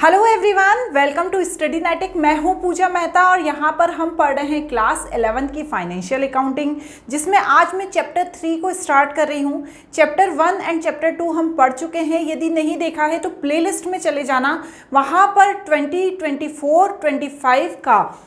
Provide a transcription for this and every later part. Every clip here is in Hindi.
Hello everyone, welcome to Studynetic. मैं हूं पूजा मेहता और यहां पर हम पढ़ रहे हैं क्लास 11 की फाइनेंशियल अकाउंटिंग, जिसमें आज मैं चैप्टर 3 को स्टार्ट कर रही हूं। चैप्टर 1 एंड चैप्टर 2 हम पढ़ चुके हैं। यदि नहीं देखा है तो प्लेलिस्ट में चले जाना, वहां पर 2024-25 का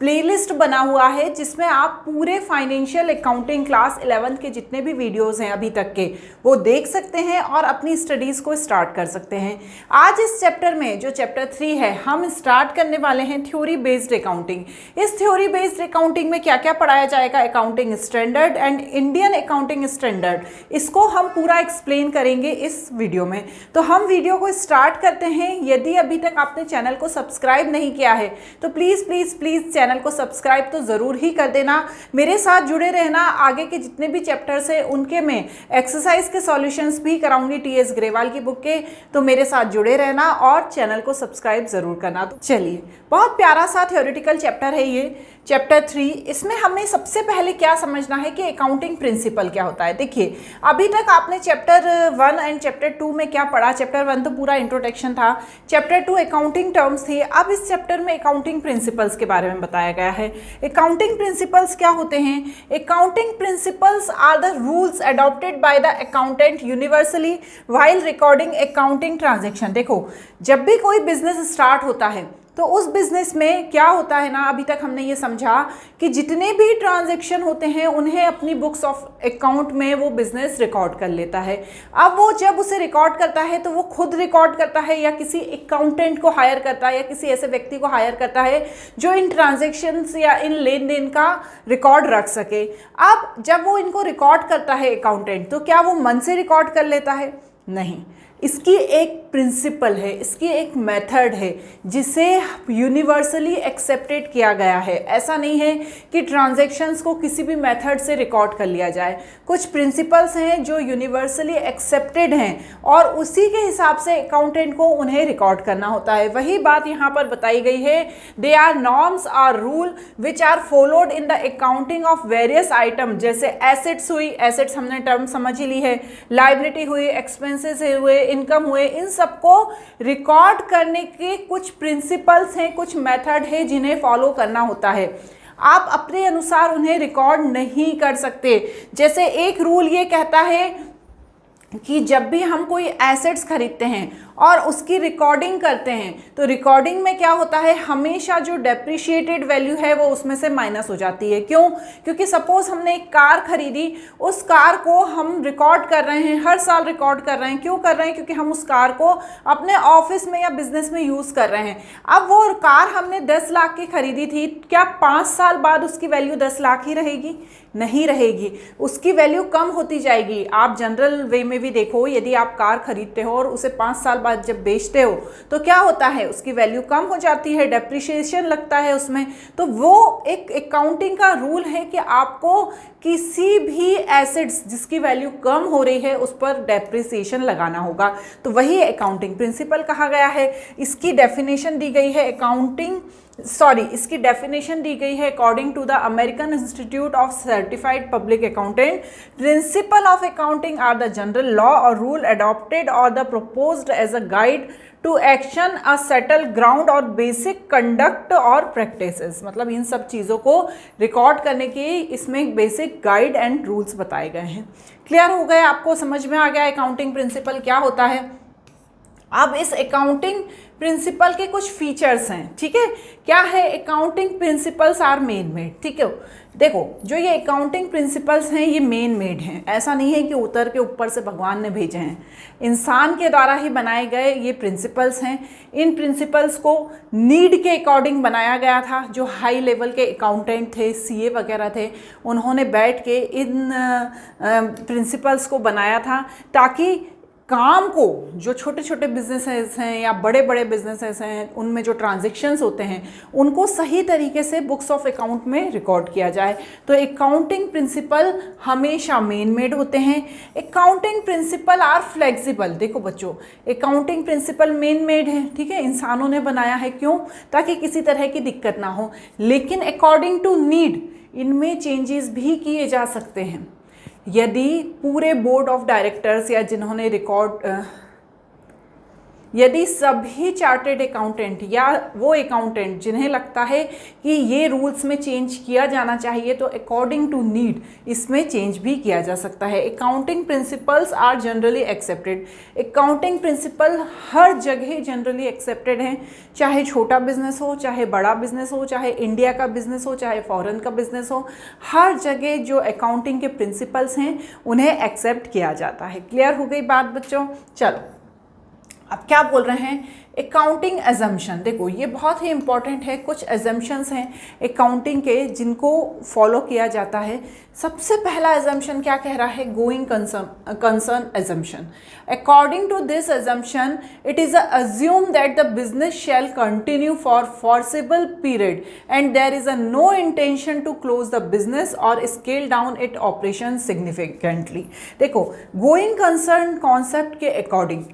प्लेलिस्ट बना हुआ है जिसमें आप पूरे फाइनेंशियल अकाउंटिंग क्लास 11 के जितने भी वीडियोस हैं अभी तक के वो देख सकते हैं और अपनी स्टडीज़ को स्टार्ट कर सकते हैं। आज इस चैप्टर में जो चैप्टर 3 है हम स्टार्ट करने वाले हैं थ्योरी बेस्ड अकाउंटिंग। इस थ्योरी बेस्ड अकाउंटिंग में क्या क्या पढ़ाया जाएगा, accounting standard and Indian accounting standard, इसको हम पूरा एक्सप्लेन करेंगे इस वीडियो में। तो हम वीडियो को स्टार्ट करते हैं। यदि अभी तक आपने चैनल को सब्सक्राइब नहीं किया है तो प्लीज़ प्लीज़ प्लीज़ चैनल को सब्सक्राइब तो ज़रूर ही कर देना। मेरे साथ जुड़े रहना। आगे के जितने भी चैप्टर्स हैं उनके मैं एक्सरसाइज के सॉल्यूशंस भी कराऊंगी टीएस ग्रेवाल की बुक के, तो मेरे साथ जुड़े रहना और चैनल को सब्सक्राइब ज़रूर करना। तो चलिए, बहुत प्यारा सा थ्योरेटिकल चैप्टर है ये चैप्टर 3। इसमें हमें सबसे पहले क्या समझना है कि अकाउंटिंग प्रिंसिपल क्या होता है। देखिए, अभी तक आपने चैप्टर 1 एंड चैप्टर 2 में क्या पढ़ा। चैप्टर 1 तो पूरा इंट्रोडक्शन था, चैप्टर 2 अकाउंटिंग टर्म्स थे। अब इस चैप्टर में अकाउंटिंग प्रिंसिपल्स के बारे में बताया गया है। अकाउंटिंग प्रिंसिपल्स क्या होते हैं? Accounting principles are the rules adopted by the accountant universally while recording accounting transaction. देखो, जब भी कोई बिजनेस स्टार्ट होता है तो उस बिजनेस में क्या होता है ना, अभी तक हमने ये समझा कि जितने भी ट्रांजैक्शन होते हैं उन्हें अपनी बुक्स ऑफ अकाउंट में वो बिजनेस रिकॉर्ड कर लेता है। अब वो जब उसे रिकॉर्ड करता है तो वो खुद रिकॉर्ड करता है या किसी अकाउंटेंट को हायर करता है या किसी ऐसे व्यक्ति को हायर करता है जो इन ट्रांजैक्शंस या इन लेन देन का रिकॉर्ड रख सके। अब जब वो इनको रिकॉर्ड करता है अकाउंटेंट, तो क्या वो मन से रिकॉर्ड कर लेता है? नहीं, इसकी एक प्रिंसिपल है, इसकी एक मेथड है जिसे यूनिवर्सली एक्सेप्टेड किया गया है। ऐसा नहीं है कि ट्रांजैक्शंस को किसी भी मेथड से रिकॉर्ड कर लिया जाए। कुछ प्रिंसिपल्स हैं जो यूनिवर्सली एक्सेप्टेड हैं और उसी के हिसाब से अकाउंटेंट को उन्हें रिकॉर्ड करना होता है। वही बात यहाँ पर बताई गई है। They are norms or rules which are followed in the accounting of various item. जैसे एसेट्स हुई, एसेट्स हमने टर्म समझ ही ली है, लाइबिलिटी हुई, एक्सपेंसेस हुए, इनकम हुए, इन सबको रिकॉर्ड करने के कुछ प्रिंसिपल्स हैं, कुछ मेथड है जिन्हें फॉलो करना होता है। आप अपने अनुसार उन्हें रिकॉर्ड नहीं कर सकते। जैसे एक रूल ये कहता है कि जब भी हम कोई एसेट्स खरीदते हैं और उसकी रिकॉर्डिंग करते हैं तो रिकॉर्डिंग में क्या होता है, हमेशा जो डेप्रिशिएटेड वैल्यू है वो उसमें से माइनस हो जाती है। क्यों? क्योंकि सपोज हमने एक कार खरीदी, उस कार को हम रिकॉर्ड कर रहे हैं, हर साल रिकॉर्ड कर रहे हैं। क्यों कर रहे हैं? क्योंकि हम उस कार को अपने ऑफिस में या बिजनेस में यूज़ कर रहे हैं। अब वो कार हमने 10 लाख की खरीदी थी, क्या 5 साल बाद उसकी वैल्यू 10 लाख ही रहेगी? नहीं रहेगी, उसकी वैल्यू कम होती जाएगी। आप जनरल वे में भी देखो, यदि आप कार खरीदते हो और उसे 5 साल बाद जब बेचते हो तो क्या होता है, उसकी वैल्यू कम हो जाती है, डेप्रिसिएशन लगता है उसमें। तो वो एक अकाउंटिंग का रूल है कि आपको किसी भी एसेट्स जिसकी वैल्यू कम हो रही है उस पर डेप्रिसिएशन लगाना होगा। तो वही अकाउंटिंग प्रिंसिपल कहा गया है। इसकी डेफिनेशन दी गई है इसकी डेफिनेशन दी गई है according to the American Institute of Certified Public Accountant. Principle of accounting are the general law और रूल अडॉप्टेड और the proposed as a guide to action, a settle ground और बेसिक कंडक्ट और प्रैक्टिसेस। मतलब इन सब चीज़ों को रिकॉर्ड करने की इसमें बेसिक गाइड एंड रूल्स बताए गए हैं। क्लियर हो गए? आपको समझ में आ गया अकाउंटिंग प्रिंसिपल क्या होता है। अब इस अकाउंटिंग प्रिंसिपल के कुछ फीचर्स हैं, ठीक है। क्या है? Accounting principles are man made, ठीक है। देखो, जो ये अकाउंटिंग प्रिंसिपल्स हैं ये मेन मेड हैं। ऐसा नहीं है कि उतर के ऊपर से भगवान ने भेजे हैं, इंसान के द्वारा ही बनाए गए ये प्रिंसिपल्स हैं। इन प्रिंसिपल्स को नीड के अकॉर्डिंग बनाया गया था। जो हाई लेवल के अकाउंटेंट थे, सीए वगैरह थे, उन्होंने बैठ के इन प्रिंसिपल्स को बनाया था ताकि काम को, जो छोटे छोटे बिजनेसेस हैं या बड़े बड़े बिजनेसेस हैं, उनमें जो ट्रांजैक्शंस होते हैं उनको सही तरीके से बुक्स ऑफ अकाउंट में रिकॉर्ड किया जाए। तो अकाउंटिंग प्रिंसिपल हमेशा मेन मेड होते हैं। Accounting principle are flexible. देखो बच्चों, अकाउंटिंग प्रिंसिपल मेन मेड है, ठीक है, इंसानों ने बनाया है। क्यों? ताकि किसी तरह की दिक्कत ना हो। लेकिन अकॉर्डिंग टू नीड इनमें चेंजेस भी किए जा सकते हैं। यदि पूरे बोर्ड ऑफ डायरेक्टर्स या जिन्होंने यदि सभी चार्टेड अकाउंटेंट या वो अकाउंटेंट जिन्हें लगता है कि ये रूल्स में चेंज किया जाना चाहिए, तो अकॉर्डिंग टू नीड इसमें चेंज भी किया जा सकता है। Accounting principles are generally accepted. Accounting principle हर जगह जनरली एक्सेप्टेड हैं, चाहे छोटा बिजनेस हो, चाहे बड़ा बिजनेस हो, चाहे इंडिया का बिजनेस हो, चाहे फॉरेन का बिजनेस हो, हर जगह जो अकाउंटिंग के प्रिंसिपल्स हैं उन्हें एक्सेप्ट किया जाता है। क्लियर हो गई बात बच्चों? चलो अब क्या बोल रहे हैं, अकाउंटिंग एजम्पशन। देखो ये बहुत ही इंपॉर्टेंट है, कुछ एजम्पशंस हैं अकाउंटिंग के जिनको फॉलो किया जाता है। सबसे पहला एजम्पशन क्या कह रहा है, going concern assumption. According to this assumption it is assume that the business shall continue for foreseeable period and there is no intention to close the business or scale down it operation significantly. देखो गोइंग कंसर्न कॉन्सेप्ट के अकॉर्डिंग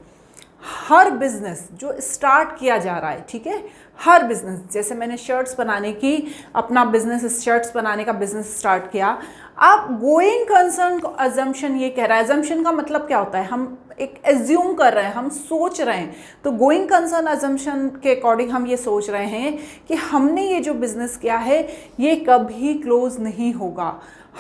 हर बिजनेस जो स्टार्ट किया जा रहा है, ठीक है, हर बिजनेस, जैसे मैंने शर्ट्स बनाने की अपना बिजनेस, शर्ट्स बनाने का बिजनेस स्टार्ट किया, अब गोइंग कंसर्न अजम्पशन ये कह रहा है। अजम्पशन का मतलब क्या होता है, हम एक एज्यूम कर रहे हैं, हम सोच रहे हैं। तो गोइंग कंसर्न अजम्पशन के अकॉर्डिंग हम ये सोच रहे हैं कि हमने ये जो बिजनेस किया है ये कभी क्लोज नहीं होगा,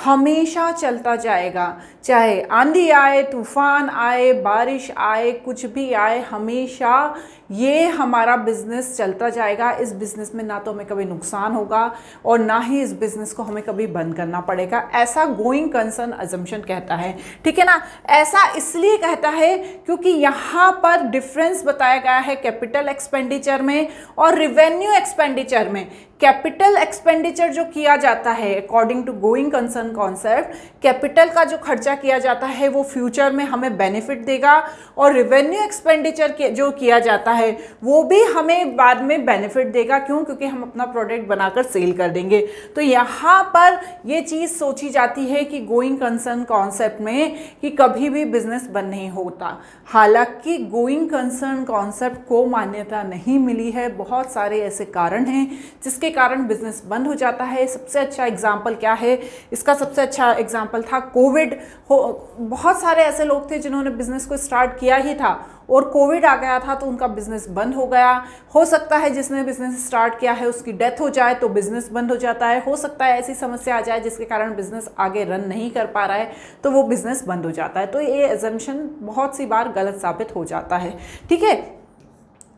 हमेशा चलता जाएगा, चाहे आंधी आए, तूफान आए, बारिश आए, कुछ भी आए, हमेशा ये हमारा बिजनेस चलता जाएगा। इस बिजनेस में ना तो हमें कभी नुकसान होगा और ना ही इस बिजनेस को हमें कभी बंद करना पड़ेगा, ऐसा गोइंग कंसर्न अजम्पशन कहता है। ठीक है ना, ऐसा इसलिए कहता है क्योंकि यहाँ पर डिफरेंस बताया गया है कैपिटल एक्सपेंडिचर में और रिवेन्यू एक्सपेंडिचर में। कैपिटल एक्सपेंडिचर जो किया जाता है according to going concern concept, capital का जो खर्चा किया जाता है वो फ्यूचर में हमें बेनिफिट देगा और रिवेन्यू एक्सपेंडिचर जो किया जाता है वो भी हमें बाद में बेनिफिट देगा। क्यों? क्योंकि हम अपना प्रोडक्ट बनाकर सेल कर देंगे। तो यहाँ पर ये चीज़ सोची जाती है कि गोइंग कंसर्न कॉन्सेप्ट में कि कभी भी बिजनेस बंद नहीं होता। हालांकि गोइंग कंसर्न कॉन्सेप्ट को मान्यता नहीं मिली है, बहुत सारे ऐसे कारण हैं जिसके कारण बिजनेस बंद हो जाता है। सबसे अच्छा एग्जाम्पल क्या है, इसका सबसे अच्छा एग्जाम्पल था कोविड। बहुत सारे ऐसे लोग थे जिन्होंने बिजनेस को स्टार्ट किया ही था और कोविड आ गया था तो उनका बिजनेस बंद हो गया। हो सकता है जिसने बिजनेस स्टार्ट किया है उसकी डेथ हो जाए तो बिजनेस बंद हो जाता है। हो सकता है ऐसी समस्या आ जाए जिसके कारण बिजनेस आगे रन नहीं कर पा रहा है तो वो बिजनेस बंद हो जाता है। तो ये एजम्पशन बहुत सी बार गलत साबित हो जाता है। ठीक है,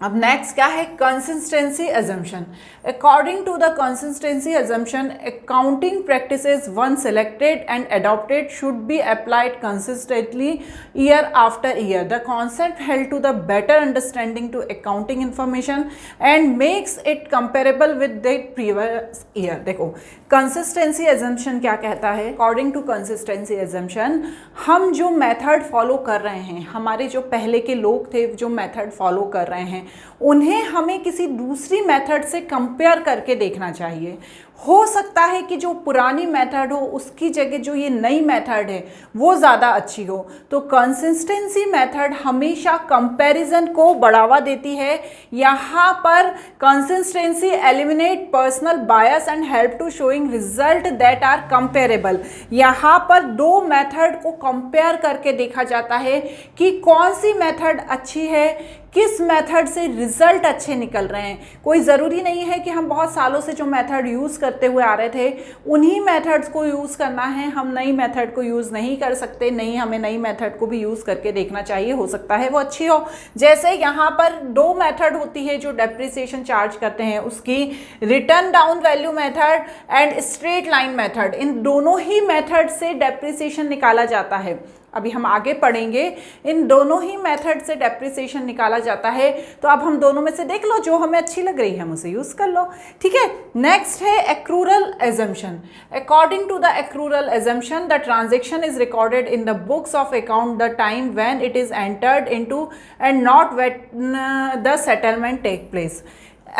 अब नेक्स्ट क्या है, consistency assumption. According to the consistency assumption, accounting practices one selected and adopted should be applied consistently year after year. The concept held to the better understanding to accounting information and makes it comparable with the previous year. देखो कंसिस्टेंसी अजम्पशन क्या कहता है, अकॉर्डिंग टू कंसिस्टेंसी अजम्पशन हम जो मेथड फॉलो कर रहे हैं, हमारे जो पहले के लोग थे जो मेथड फॉलो कर रहे हैं, उन्हें हमें किसी दूसरी मेथड से कंपेयर करके देखना चाहिए। हो सकता है कि जो पुरानी मेथड हो उसकी जगह जो ये नई मेथड है वो ज़्यादा अच्छी हो। तो कंसिस्टेंसी मेथड हमेशा कंपैरिजन को बढ़ावा देती है। यहाँ पर consistency eliminate personal bias and help to showing result that are comparable. यहाँ पर दो मेथड को कंपेयर करके देखा जाता है कि कौन सी मेथड अच्छी है, किस मेथड से रिजल्ट अच्छे निकल रहे हैं। कोई ज़रूरी नहीं है कि हम बहुत सालों से जो मेथड यूज़ करते हुए आ रहे थे उन्हीं मेथड्स को यूज़ करना है, हम नई मेथड को यूज़ नहीं कर सकते। नहीं, हमें नई मेथड को भी यूज़ करके देखना चाहिए, हो सकता है वो अच्छी हो। जैसे यहाँ पर दो मेथड होती है जो डेप्रिसिएशन चार्ज करते हैं, उसकी written down value method and straight line method. इन दोनों ही मेथड से डेप्रिसिएशन निकाला जाता है। अभी हम आगे पढ़ेंगे, इन दोनों ही मेथड से डेप्रिसिएशन निकाला जाता है। तो अब हम दोनों में से देख लो जो हमें अच्छी लग रही है हम उसे यूज़ कर लो। ठीक है, नेक्स्ट है accrual assumption. According to the accrual assumption, the transaction is recorded in the books of account the time when it is entered into and not when the settlement take place.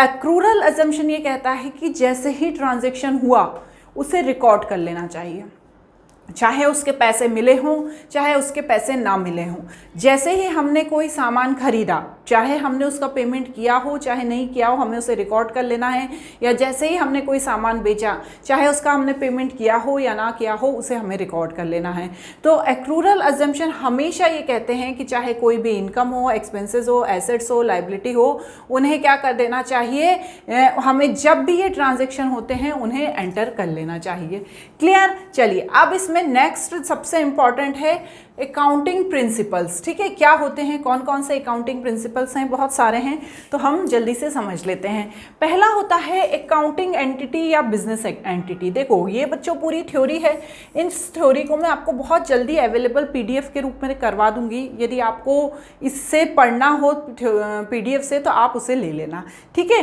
Accrual assumption ये कहता है कि जैसे ही ट्रांजेक्शन हुआ उसे रिकॉर्ड कर लेना चाहिए। चाहे उसके पैसे मिले हों चाहे उसके पैसे ना मिले हों। जैसे ही हमने कोई सामान खरीदा, चाहे हमने उसका पेमेंट किया हो चाहे नहीं किया हो, हमें उसे रिकॉर्ड कर लेना है। या जैसे ही हमने कोई सामान बेचा, चाहे उसका हमने पेमेंट किया हो या ना किया हो, उसे हमें रिकॉर्ड कर लेना है। तो एक्रूरल अजम्पशन हमेशा ये कहते हैं कि चाहे कोई भी इनकम हो, एक्सपेंसेस हो, एसेट्स हो, लाइबिलिटी हो, उन्हें क्या कर देना चाहिए, हमें जब भी ये ट्रांजेक्शन होते हैं उन्हें एंटर कर लेना चाहिए। क्लियर? चलिए अब इसमें नेक्स्ट सबसे इंपॉर्टेंट है अकाउंटिंग प्रिंसिपल्स। ठीक है, क्या होते हैं, कौन कौन से अकाउंटिंग प्रिंसिपल्स हैं, बहुत सारे हैं, तो हम जल्दी से समझ लेते हैं। पहला होता है अकाउंटिंग एंटिटी या बिजनेस एंटिटी। देखो ये बच्चों पूरी थ्योरी है, इस थ्योरी को मैं आपको बहुत जल्दी अवेलेबल पीडीएफ के रूप में करवा दूंगी। यदि आपको इससे पढ़ना हो पीडीएफ से तो आप उसे ले लेना। ठीक है,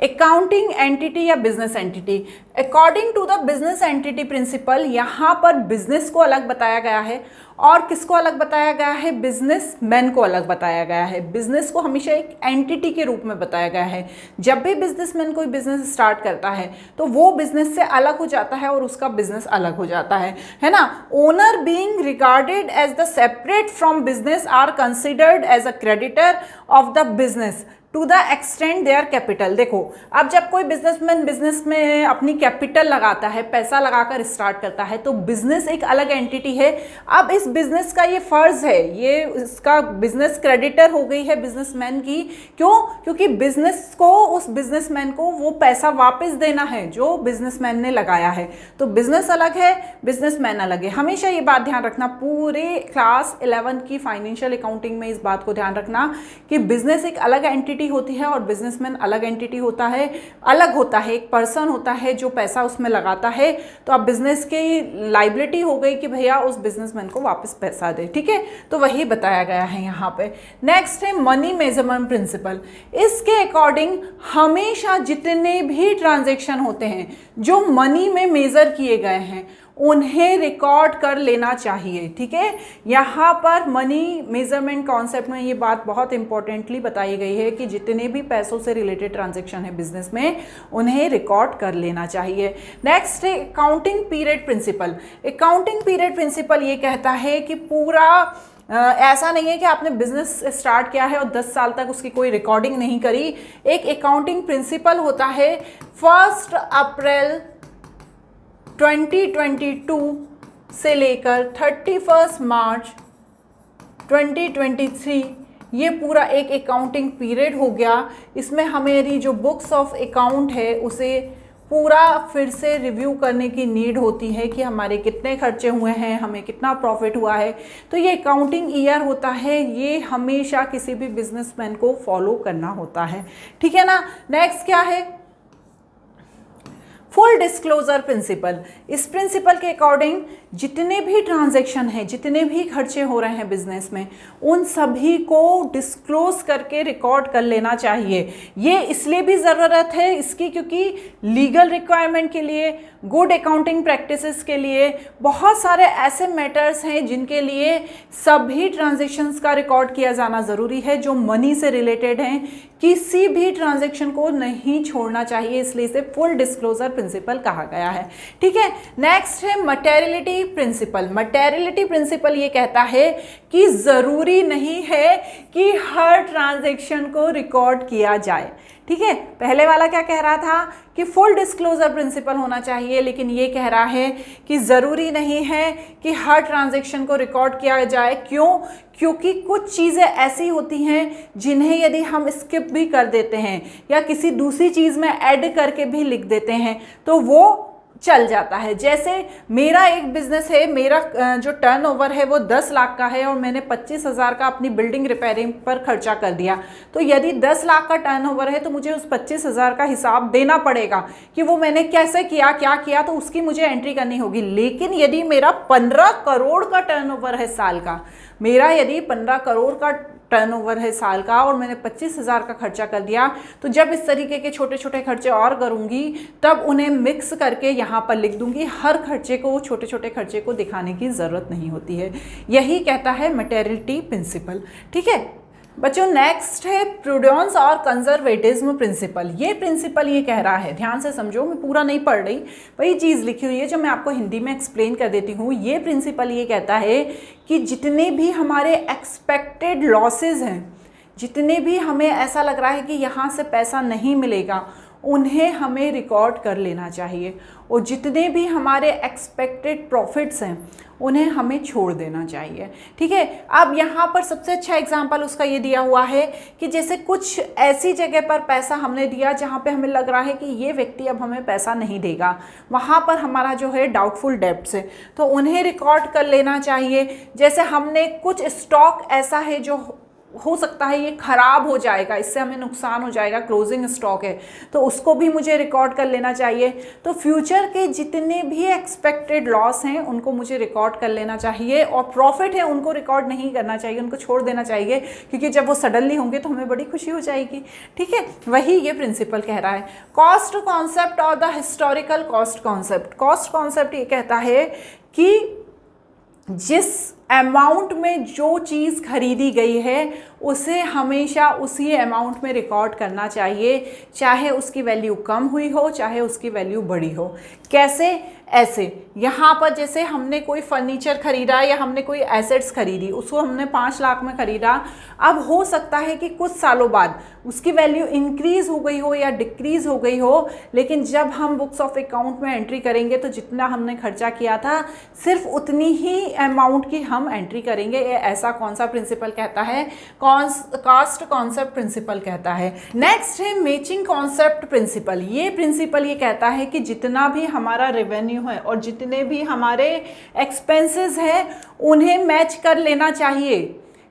अकाउंटिंग एंटिटी या business entity, according to the business entity principle, यहाँ पर बिजनेस को अलग बताया गया है और किसको अलग बताया गया है, बिजनेसमैन को अलग बताया गया है। बिजनेस को हमेशा एक एंटिटी के रूप में बताया गया है। जब भी बिजनेसमैन कोई बिजनेस स्टार्ट करता है तो वो बिजनेस से अलग हो जाता है और उसका बिजनेस अलग हो जाता है ना। Owner being regarded as the separate from business are considered as a creditor of the business to the extend their capital. देखो अब जब कोई बिजनेसमैन बिजनेस में अपनी कैपिटल लगाता है, पैसा लगाकर स्टार्ट करता है, तो बिजनेस एक अलग एंटिटी है। अब इस बिजनेस का ये फर्ज है, ये इसका बिजनेस क्रेडिटर हो गई है बिजनेसमैन की। क्यों? क्योंकि बिजनेस को, उस बिजनेसमैन को वो पैसा वापस देना है जो बिजनेसमैन ने लगाया है। तो बिजनेस अलग है, बिजनेसमैन अलग है। हमेशा ये बात ध्यान रखना, पूरे क्लास 11 की फाइनेंशियल अकाउंटिंग में इस बात को ध्यान रखना कि बिजनेस एक अलग एंटिटी होती है और बिजनेसमैन अलग एंटिटी होता है, अलग होता है। एक पर्सन होता है जो पैसा उसमें लगाता है। तो अब बिजनेस की लाइबिलिटी हो गई कि भैया उस बिजनेसमैन को वापस पैसा दे। ठीक है, तो वही बताया गया है यहाँ पे। नेक्स्ट है मनी मेजरमेंट प्रिंसिपल। इसके अकॉर्डिंग हमेशा जितने भी ट्रांजेक्शन होते हैं जो मनी में मेजर किए गए हैं उन्हें रिकॉर्ड कर लेना चाहिए। ठीक है, यहाँ पर मनी मेजरमेंट कॉन्सेप्ट में ये बात बहुत इंपॉर्टेंटली बताई गई है कि जितने भी पैसों से रिलेटेड ट्रांजैक्शन है बिजनेस में उन्हें रिकॉर्ड कर लेना चाहिए। नेक्स्ट है accounting period principle. Accounting period principle ये कहता है कि पूरा ऐसा नहीं है कि आपने बिजनेस स्टार्ट किया है और 10 साल तक उसकी कोई रिकॉर्डिंग नहीं करी। एक अकाउंटिंग प्रिंसिपल होता है 1 अप्रैल 2022 से लेकर 31 मार्च 2023, ये पूरा एक अकाउंटिंग पीरियड हो गया। इसमें हमारी जो बुक्स ऑफ अकाउंट है उसे पूरा फिर से रिव्यू करने की नीड होती है कि हमारे कितने खर्चे हुए हैं, हमें कितना प्रॉफिट हुआ है। तो ये अकाउंटिंग ईयर होता है, ये हमेशा किसी भी बिजनेसमैन को फॉलो करना होता है। ठीक है ना। नेक्स्ट क्या है, फुल डिस्क्लोजर प्रिंसिपल। इस प्रिंसिपल के अकॉर्डिंग जितने भी ट्रांजैक्शन हैं, जितने भी खर्चे हो रहे हैं बिजनेस में, उन सभी को डिस्क्लोज करके रिकॉर्ड कर लेना चाहिए। ये इसलिए भी ज़रूरत है इसकी क्योंकि लीगल रिक्वायरमेंट के लिए, गुड अकाउंटिंग प्रैक्टिसेस के लिए बहुत सारे ऐसे मैटर्स हैं जिनके लिए सभी ट्रांजैक्शंस का रिकॉर्ड किया जाना ज़रूरी है जो मनी से रिलेटेड हैं। किसी भी ट्रांजैक्शन को नहीं छोड़ना चाहिए, इसलिए इसे फुल डिस्क्लोजर प्रिंसिपल कहा गया है। ठीक है। नेक्स्ट है मटेरियलिटी प्रिंसिपल। मटेरियलिटी प्रिंसिपल ये कहता है कि ज़रूरी नहीं है कि हर ट्रांजैक्शन को रिकॉर्ड किया जाए। ठीक है, पहले वाला क्या कह रहा था कि फुल डिस्क्लोजर प्रिंसिपल होना चाहिए, लेकिन ये कह रहा है कि ज़रूरी नहीं है कि हर ट्रांजैक्शन को रिकॉर्ड किया जाए। क्यों? क्योंकि कुछ चीज़ें ऐसी होती हैं जिन्हें यदि हम स्किप भी कर देते हैं या किसी दूसरी चीज़ में ऐड करके भी लिख देते हैं तो वो चल जाता है। जैसे मेरा एक बिजनेस है, मेरा जो टर्नओवर है वो 10 लाख का है और मैंने 25,000 का अपनी बिल्डिंग रिपेयरिंग पर खर्चा कर दिया। तो यदि 10 लाख का टर्नओवर है तो मुझे उस 25,000 का हिसाब देना पड़ेगा कि वो मैंने कैसे किया, क्या किया, तो उसकी मुझे एंट्री करनी होगी। लेकिन यदि मेरा 15 करोड़ का टर्नओवर है साल का, मेरा यदि 15 करोड़ का टर्नओवर है साल का और मैंने 25,000 का खर्चा कर दिया, तो जब इस तरीके के छोटे छोटे खर्चे और करूंगी तब उन्हें मिक्स करके यहाँ पर लिख दूंगी। हर खर्चे को, छोटे छोटे खर्चे को दिखाने की ज़रूरत नहीं होती है। यही कहता है मटेरियलिटी प्रिंसिपल। ठीक है। बच्चों नेक्स्ट है प्रूडेंस और कंजर्वेटिज्म प्रिंसिपल। ये प्रिंसिपल ये कह रहा है, ध्यान से समझो, मैं पूरा नहीं पढ़ रही, वही चीज़ लिखी हुई है जो मैं आपको हिंदी में एक्सप्लेन कर देती हूँ। ये प्रिंसिपल ये कहता है कि जितने भी हमारे एक्सपेक्टेड लॉसेज हैं, जितने भी हमें ऐसा लग रहा है कि यहाँ से पैसा नहीं मिलेगा, उन्हें हमें रिकॉर्ड कर लेना चाहिए, और जितने भी हमारे एक्सपेक्टेड प्रॉफिट्स हैं उन्हें हमें छोड़ देना चाहिए। ठीक है, अब यहाँ पर सबसे अच्छा एग्जांपल उसका ये दिया हुआ है कि जैसे कुछ ऐसी जगह पर पैसा हमने दिया जहाँ पे हमें लग रहा है कि ये व्यक्ति अब हमें पैसा नहीं देगा, वहाँ पर हमारा जो है डाउटफुल डेब्ट्स है, तो उन्हें रिकॉर्ड कर लेना चाहिए। जैसे हमने कुछ स्टॉक ऐसा है जो हो सकता है ये खराब हो जाएगा, इससे हमें नुकसान हो जाएगा, क्लोजिंग स्टॉक है, तो उसको भी मुझे रिकॉर्ड कर लेना चाहिए। तो फ्यूचर के जितने भी एक्सपेक्टेड लॉस हैं उनको मुझे रिकॉर्ड कर लेना चाहिए, और प्रॉफिट है उनको रिकॉर्ड नहीं करना चाहिए, उनको छोड़ देना चाहिए, क्योंकि जब वो सडनली होंगे तो हमें बड़ी खुशी हो जाएगी। ठीक है, वही ये प्रिंसिपल कह रहा है। कॉस्ट कॉन्सेप्ट और the historical cost concept. Cost concept ये कहता है कि जिस अमाउंट में जो चीज़ खरीदी गई है उसे हमेशा उसी अमाउंट में रिकॉर्ड करना चाहिए, चाहे उसकी वैल्यू कम हुई हो चाहे उसकी वैल्यू बड़ी हो। कैसे? ऐसे, यहाँ पर जैसे हमने कोई फर्नीचर खरीदा या हमने कोई एसेट्स खरीदी, उसको हमने 5 लाख में खरीदा, अब हो सकता है कि कुछ सालों बाद उसकी वैल्यू इंक्रीज़ हो गई हो या डिक्रीज़ हो गई हो, लेकिन जब हम बुक्स ऑफ अकाउंट में एंट्री करेंगे तो जितना हमने खर्चा किया था सिर्फ उतनी ही अमाउंट की हम एंट्री करेंगे। ये ऐसा कौन सा प्रिंसिपल कहता है? कॉस्ट कॉन्सेप्ट प्रिंसिपल कहता है। नेक्स्ट है मैचिंग कॉन्सेप्ट प्रिंसिपल। ये प्रिंसिपल ये कहता है कि जितना भी हमारा रेवेन्यू है और जितने भी हमारे एक्सपेंसेस हैं उन्हें मैच कर लेना चाहिए।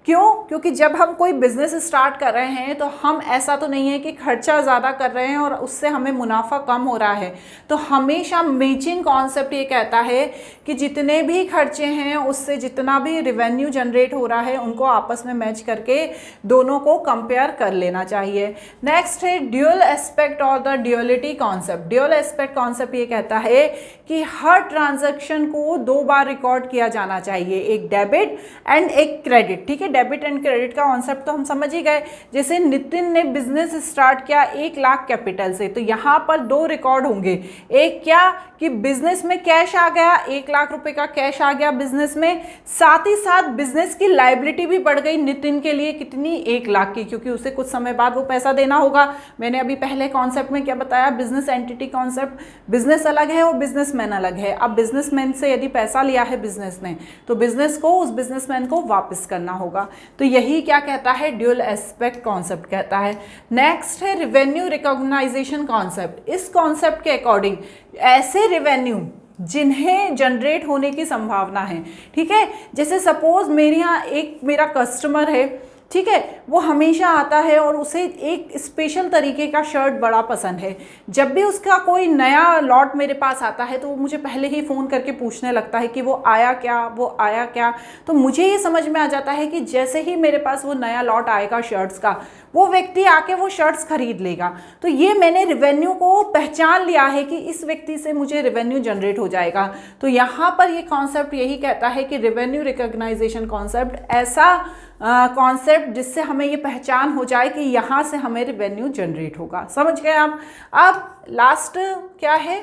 क्यों? क्योंकि जब हम कोई बिजनेस स्टार्ट कर रहे हैं तो हम ऐसा तो नहीं है कि खर्चा ज़्यादा कर रहे हैं और उससे हमें मुनाफा कम हो रहा है, तो हमेशा मैचिंग कॉन्सेप्ट ये कहता है कि जितने भी खर्चे हैं उससे जितना भी रिवेन्यू जनरेट हो रहा है उनको आपस में मैच करके दोनों को कंपेयर कर लेना चाहिए। नेक्स्ट है ड्यूअल एस्पेक्ट और the duality concept. Dual aspect concept ये कहता है कि हर ट्रांजैक्शन को 2 बार रिकॉर्ड किया जाना चाहिए, एक डेबिट एंड एक क्रेडिट। ठीक है, डेबिट एंड क्रेडिट का कॉन्सेप्ट तो हम समझ ही गए। जैसे नितिन ने बिजनेस स्टार्ट किया 1 लाख कैपिटल से, तो यहाँ पर 2 रिकॉर्ड होंगे। एक क्या कि बिजनेस में कैश आ गया, 1 लाख रुपए का कैश आ गया बिजनेस में, साथ ही साथ बिजनेस की लायबिलिटी भी बढ़ गई नितिन के लिए, कितनी? 1 लाख की, क्योंकि उसे कुछ समय बाद वो पैसा देना होगा। मैंने अभी पहले कॉन्सेप्ट में क्या बताया? Business entity concept. बिजनेस अलग है और बिजनेसमैन अलग है। अब बिजनेसमैन से यदि पैसा लिया है बिजनेस ने, तो बिजनेस को उस बिजनेसमैन को वापस करना होगा। तो यही क्या कहता है? ड्यूअल एस्पेक्ट कॉन्सेप्ट कहता है। नेक्स्ट है रिवेन्यू रिकॉग्नाइजेशन कॉन्सेप्ट। इस कॉन्सेप्ट के अकॉर्डिंग ऐसे रिवेन्यू जिन्हें जनरेट होने की संभावना है, ठीक है, जैसे सपोज मेरे यहाँ एक मेरा कस्टमर है, ठीक है, वो हमेशा आता है और उसे एक स्पेशल तरीके का शर्ट बड़ा पसंद है। जब भी उसका कोई नया लॉट मेरे पास आता है तो वो मुझे पहले ही फ़ोन करके पूछने लगता है कि वो आया क्या। तो मुझे ये समझ में आ जाता है कि जैसे ही मेरे पास वो नया लॉट आएगा शर्ट्स का, वो व्यक्ति आके वो शर्ट्स खरीद लेगा। तो ये मैंने रिवेन्यू को पहचान लिया है कि इस व्यक्ति से मुझे रिवेन्यू जनरेट हो जाएगा। तो यहाँ पर ये कॉन्सेप्ट यही कहता है कि रिवेन्यू रिकॉग्नाइजेशन कॉन्सेप्ट ऐसा कॉन्सेप्ट जिससे हमें ये पहचान हो जाए कि यहाँ से हमें रिवेन्यू जनरेट होगा। समझ गए आप? अब लास्ट क्या है?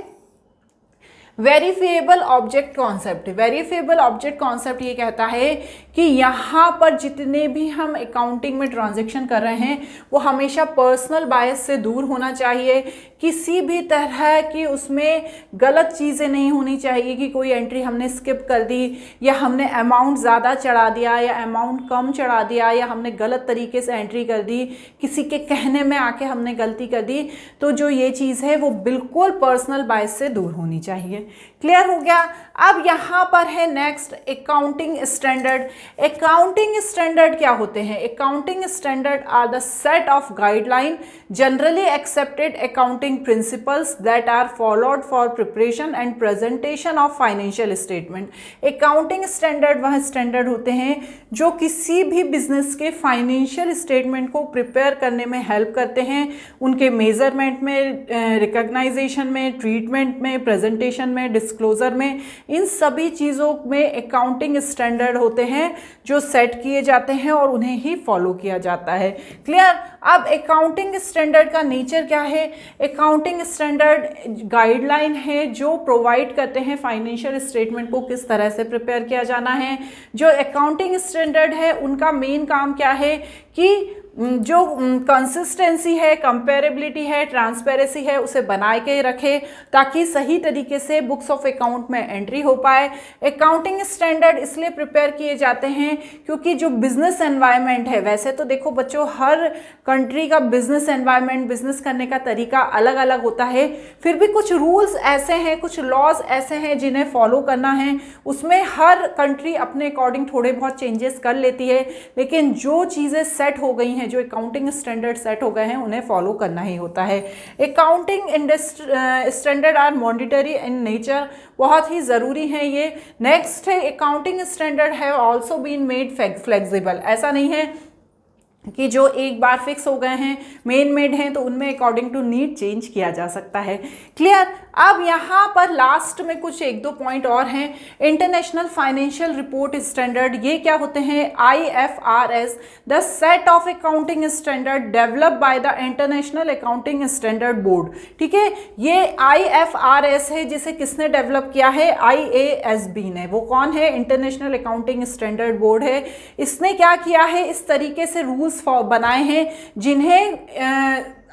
Verifiable object concept. Verifiable object concept ये कहता है कि यहाँ पर जितने भी हम अकाउंटिंग में ट्रांजैक्शन कर रहे हैं वो हमेशा पर्सनल बायस से दूर होना चाहिए। किसी भी तरह की उसमें गलत चीज़ें नहीं होनी चाहिए कि कोई एंट्री हमने स्किप कर दी, या हमने अमाउंट ज़्यादा चढ़ा दिया या अमाउंट कम चढ़ा दिया, या हमने गलत तरीके से एंट्री कर दी, किसी के कहने में आके हमने गलती कर दी। तो जो ये चीज़ है वो बिल्कुल पर्सनल बायस से दूर होनी चाहिए। क्लियर हो गया? अब यहाँ पर है next accounting standard. Accounting standard क्या होते हैं? Accounting standard are the set of guideline generally accepted accounting principles that are followed for preparation and presentation of financial statement. Accounting standard वह स्टैंडर्ड होते हैं जो किसी भी बिजनेस के फाइनेंशियल स्टेटमेंट को प्रिपेयर करने में हेल्प करते हैं, उनके मेजरमेंट में, रिकॉग्नाइजेशन में, ट्रीटमेंट में, प्रेजेंटेशन में, डिस्क्लोजर में, इन सभी चीज़ों में अकाउंटिंग स्टैंडर्ड होते हैं जो सेट किए जाते हैं और उन्हें ही फॉलो किया जाता है। क्लियर। अब अकाउंटिंग स्टैंडर्ड का नेचर क्या है? अकाउंटिंग स्टैंडर्ड गाइडलाइन है जो प्रोवाइड करते हैं फाइनेंशियल स्टेटमेंट को किस तरह से प्रिपेयर किया जाना है। जो अकाउंटिंग स्टैंडर्ड है उनका मेन काम क्या है कि जो कंसिस्टेंसी है, कंपेरेबिलिटी है, ट्रांसपेरेंसी है, उसे बनाए के रखे ताकि सही तरीके से बुक्स ऑफ अकाउंट में एंट्री हो पाए। अकाउंटिंग स्टैंडर्ड इसलिए प्रिपेयर किए जाते हैं क्योंकि जो बिजनेस एनवायरनमेंट है, वैसे तो देखो बच्चों हर कंट्री का बिजनेस एनवायरनमेंट, बिजनेस करने का तरीका अलग अलग होता है, फिर भी कुछ रूल्स ऐसे हैं, कुछ लॉज ऐसे हैं जिन्हें फॉलो करना है। उसमें हर कंट्री अपने अकॉर्डिंग थोड़े बहुत चेंजेस कर लेती है, लेकिन जो चीज़ें सेट हो गई हैं, जो अकाउंटिंग स्टैंडर्ड सेट हो गए हैं, उन्हें फॉलो करना ही होता है। Accounting standard are monetary in nature, बहुत ही ज़रूरी है ये। नेक्स्ट है accounting standard have also been made flexible. ऐसा नहीं है कि जो एक बार फिक्स हो गए हैं, मेन मेड हैं, तो उनमें अकॉर्डिंग टू नीड चेंज किया जा सकता है। क्लियर। अब यहाँ पर लास्ट में कुछ एक दो पॉइंट और हैं। इंटरनेशनल फाइनेंशियल रिपोर्ट स्टैंडर्ड, ये क्या होते हैं? IFRS, the set of accounting standard develop by the international Accounting Standard board. ठीक है, ये IFRS है जिसे किसने डेवलप किया है? IASB ने। वो कौन है? इंटरनेशनल अकाउंटिंग स्टैंडर्ड बोर्ड है। इसने क्या किया है? इस तरीके से रूल्स बनाए हैं जिन्हें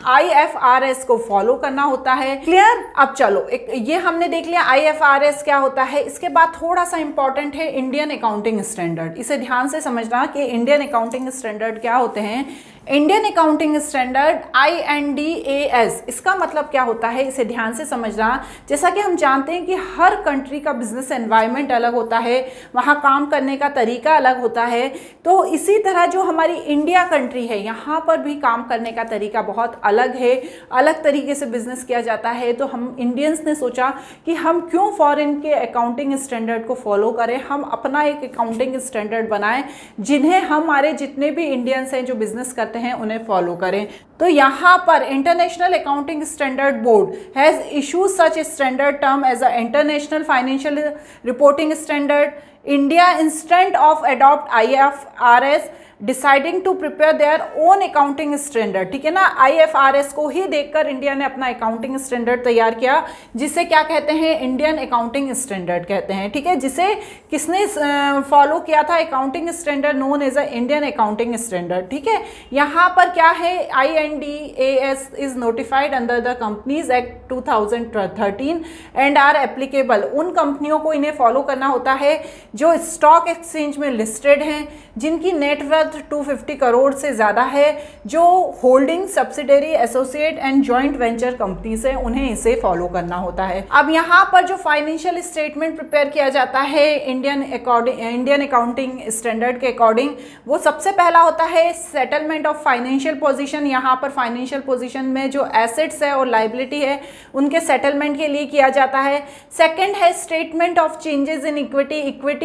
IFRS को फॉलो करना होता है। क्लियर। अब चलो ये हमने देख लिया IFRS क्या होता है। इसके बाद थोड़ा सा इंपॉर्टेंट है इंडियन अकाउंटिंग स्टैंडर्ड। इसे ध्यान से समझना कि इंडियन अकाउंटिंग स्टैंडर्ड क्या होते हैं। इंडियन अकाउंटिंग स्टैंडर्ड INDAS, इसका मतलब क्या होता है, इसे ध्यान से समझना। जैसा कि हम जानते हैं कि हर कंट्री का बिजनेस एनवायरनमेंट अलग होता है, वहाँ काम करने का तरीका अलग होता है, तो इसी तरह जो हमारी इंडिया कंट्री है, यहाँ पर भी काम करने का तरीका बहुत अलग है, अलग तरीके से बिजनेस किया जाता है। तो हम इंडियंस ने सोचा कि हम क्यों फॉरेन के अकाउंटिंग स्टैंडर्ड को फॉलो करें, हम अपना एक अकाउंटिंग स्टैंडर्ड बनाएं जिन्हें हमारे जितने भी इंडियंस हैं जो बिजनेस करते हैं उन्हें फॉलो करें। तो यहाँ पर International Accounting Standard Board has issued such standard term as a International Financial Reporting Standard. India instant of adopt IFRS deciding to prepare their own accounting standard. ठीक है ना, IFRS को ही देखकर इंडिया ने अपना अकाउंटिंग स्टैंडर्ड तैयार किया, जिसे क्या कहते हैं? इंडियन अकाउंटिंग स्टैंडर्ड कहते हैं। ठीक है, जिसे किसने फॉलो किया था? Accounting standard known as a Indian accounting standard. ठीक है, यहाँ पर क्या है? INDAS is notified under the Companies Act 2013 and are applicable. उन कंपनियों को इन्हें फॉलो करना होता है जो स्टॉक एक्सचेंज में लिस्टेड हैं, जिनकी नेटवर्थ 250 करोड़ से ज़्यादा है, जो holding, subsidiary, associate and joint venture companies हैं, उन्हें इसे फॉलो करना होता है। अब यहाँ पर जो फाइनेंशियल स्टेटमेंट प्रिपेयर किया जाता है इंडियन अकाउंटिंग स्टैंडर्ड के अकॉर्डिंग, वो सबसे पहला होता है सेटलमेंट ऑफ फाइनेंशियल पोजीशन। यहाँ पर फाइनेंशियल पोजीशन में जो एसेट्स है और लाइबिलिटी है उनके सेटलमेंट के लिए किया जाता है। सेकेंड है statement of changes in equity. Equity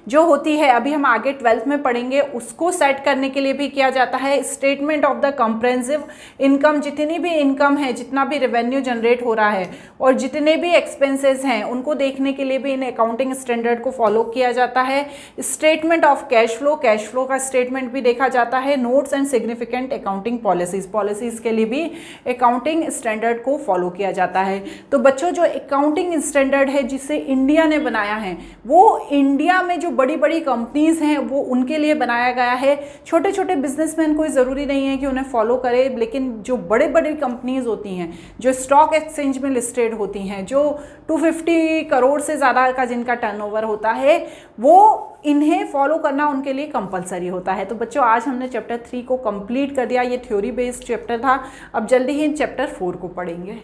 जो होती है, अभी हम आगे 12th में पढ़ेंगे, उसको सेट करने के लिए भी किया जाता है। Statement of the comprehensive income, जितनी भी इनकम है, जितना भी रेवेन्यू जनरेट हो रहा है और जितने भी एक्सपेंसेस हैं, उनको देखने के लिए भी इन अकाउंटिंग स्टैंडर्ड को फॉलो किया जाता है। Statement of cash flow, cash flow का स्टेटमेंट भी देखा जाता है। Notes and significant accounting policies के लिए भी अकाउंटिंग स्टैंडर्ड को फॉलो किया जाता है। तो बच्चों, जो अकाउंटिंग स्टैंडर्ड है जिसे इंडिया ने बनाया है, वो इंडिया में जो बड़ी बड़ी कंपनीज हैं वो उनके लिए बनाया गया है। छोटे छोटे बिजनेसमैन कोई ज़रूरी नहीं है कि उन्हें फॉलो करे, लेकिन जो बड़े बड़ी कंपनीज होती हैं, जो स्टॉक एक्सचेंज में लिस्टेड होती हैं, जो 250 करोड़ से ज़्यादा का जिनका टर्नओवर होता है, वो इन्हें फॉलो करना उनके लिए कंपलसरी होता है। तो बच्चों, आज हमने चैप्टर 3 को कंप्लीट कर दिया। ये थ्योरी बेस्ड चैप्टर था। अब जल्दी ही चैप्टर 4 को पढ़ेंगे।